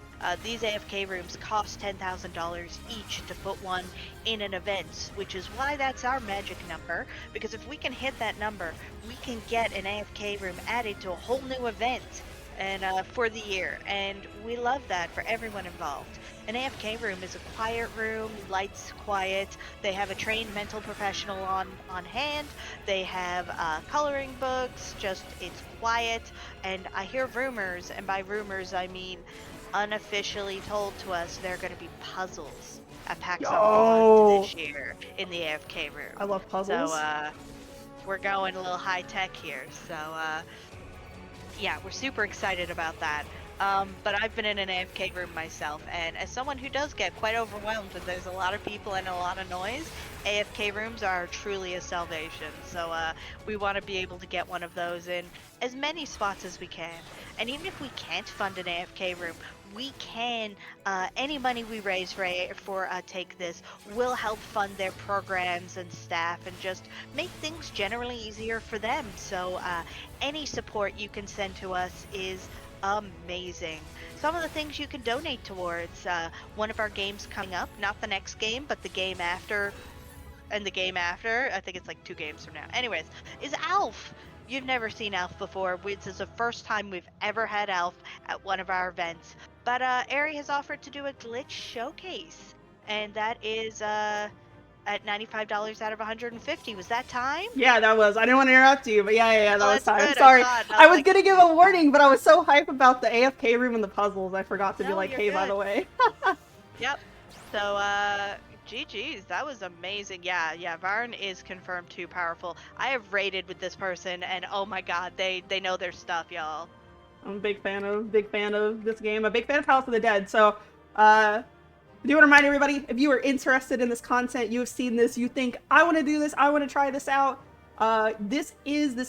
These AFK rooms cost $10,000 each to put one in an event, which is why that's our magic number, because if we can hit that number, we can get an AFK room added to a whole new event and for the year, and we love that for everyone involved. An AFK room is a quiet room, lights quiet, they have a trained mental professional on hand, they have coloring books, just it's quiet, and I hear rumors, and by rumors I mean unofficially told to us there are going to be puzzles at PAX Unplugged this year in the AFK room. I love puzzles. So we're going a little high tech here, so yeah, we're super excited about that. But I've been in an AFK room myself, and as someone who does get quite overwhelmed when there's a lot of people and a lot of noise, AFK rooms are truly a salvation. So we want to be able to get one of those in as many spots as we can. And even if we can't fund an AFK room, we can, any money we raise for Take This will help fund their programs and staff and just make things generally easier for them. So any support you can send to us is amazing. Some of the things you can donate towards, one of our games coming up, not the next game, but the game after, and the game after, I think it's like 2 games from now. Anyways, is Alf. You've never seen Alf before. This is the first time we've ever had Alf at one of our events. But Ari has offered to do a glitch showcase, and that is at $95 out of $150. Was that time? Yeah, that was. I didn't want to interrupt you, but yeah, that was time. Good. Sorry. I was gonna give a warning, but I was so hyped about the AFK room and the puzzles, I forgot to be like, hey, by the way. Yep. So, GG's, that was amazing. Yeah, Varin is confirmed too powerful. I have raided with this person, and oh my god, they know their stuff, y'all. I'm a big fan of this game. A big fan of Palace of the Dead. So, I do want to remind everybody, if you are interested in this content, you have seen this, you think, I want to do this, I want to try this out, this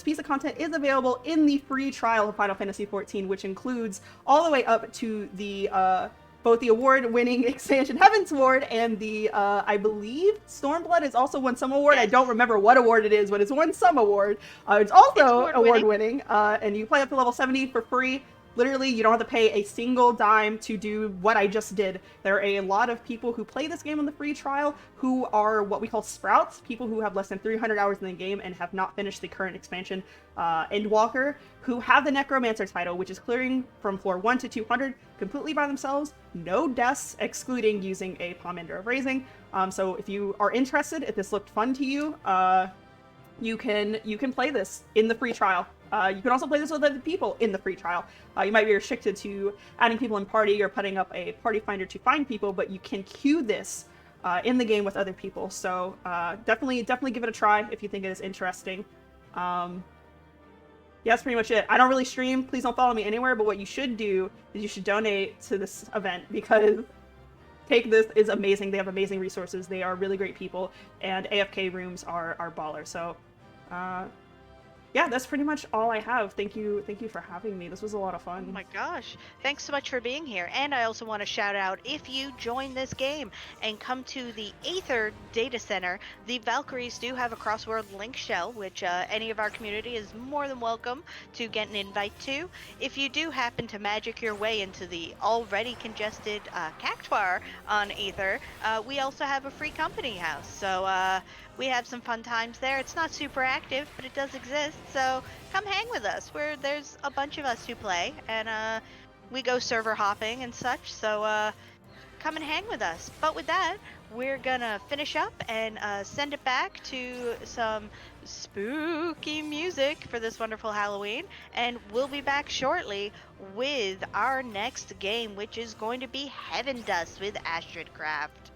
piece of content is available in the free trial of Final Fantasy XIV, which includes all the way up to the, both the award-winning expansion Heavensward and the, I believe, Stormblood has also won some award. Yes. I don't remember what award it is, but it's won some award. It's also award-winning, and you play up to level 70 for free. Literally, you don't have to pay a single dime to do what I just did. There are a lot of people who play this game on the free trial who are what we call sprouts, people who have less than 300 hours in the game and have not finished the current expansion, Endwalker, who have the Necromancer title, which is clearing from floor 1 to 200 completely by themselves, no deaths, excluding using a Pomander of Raising. So if you are interested, if this looked fun to you, you can play this in the free trial. You can also play this with other people in the free trial. You might be restricted to adding people in party or putting up a party finder to find people, but you can queue this in the game with other people. So definitely give it a try if you think it is interesting. Yeah, that's pretty much it. I don't really stream. Please don't follow me anywhere, but what you should do is you should donate to this event because Take This is amazing. They have amazing resources. They are really great people, and AFK rooms are baller. So yeah, that's pretty much all I have. Thank you for having me. This was a lot of fun. Oh my gosh. Thanks so much for being here. And I also want to shout out, if you join this game and come to the Aether data center, the Valkyries do have a crossword link shell, which any of our community is more than welcome to get an invite to. If you do happen to magic your way into the already congested Cactuar on Aether, we also have a free company house. So we have some fun times there. It's not super active, but it does exist, so come hang with us. There's a bunch of us who play, and we go server hopping and such, so come and hang with us. But with that, we're gonna finish up and send it back to some spooky music for this wonderful Halloween, and we'll be back shortly with our next game, which is going to be Heaven Dust with Astridcraft.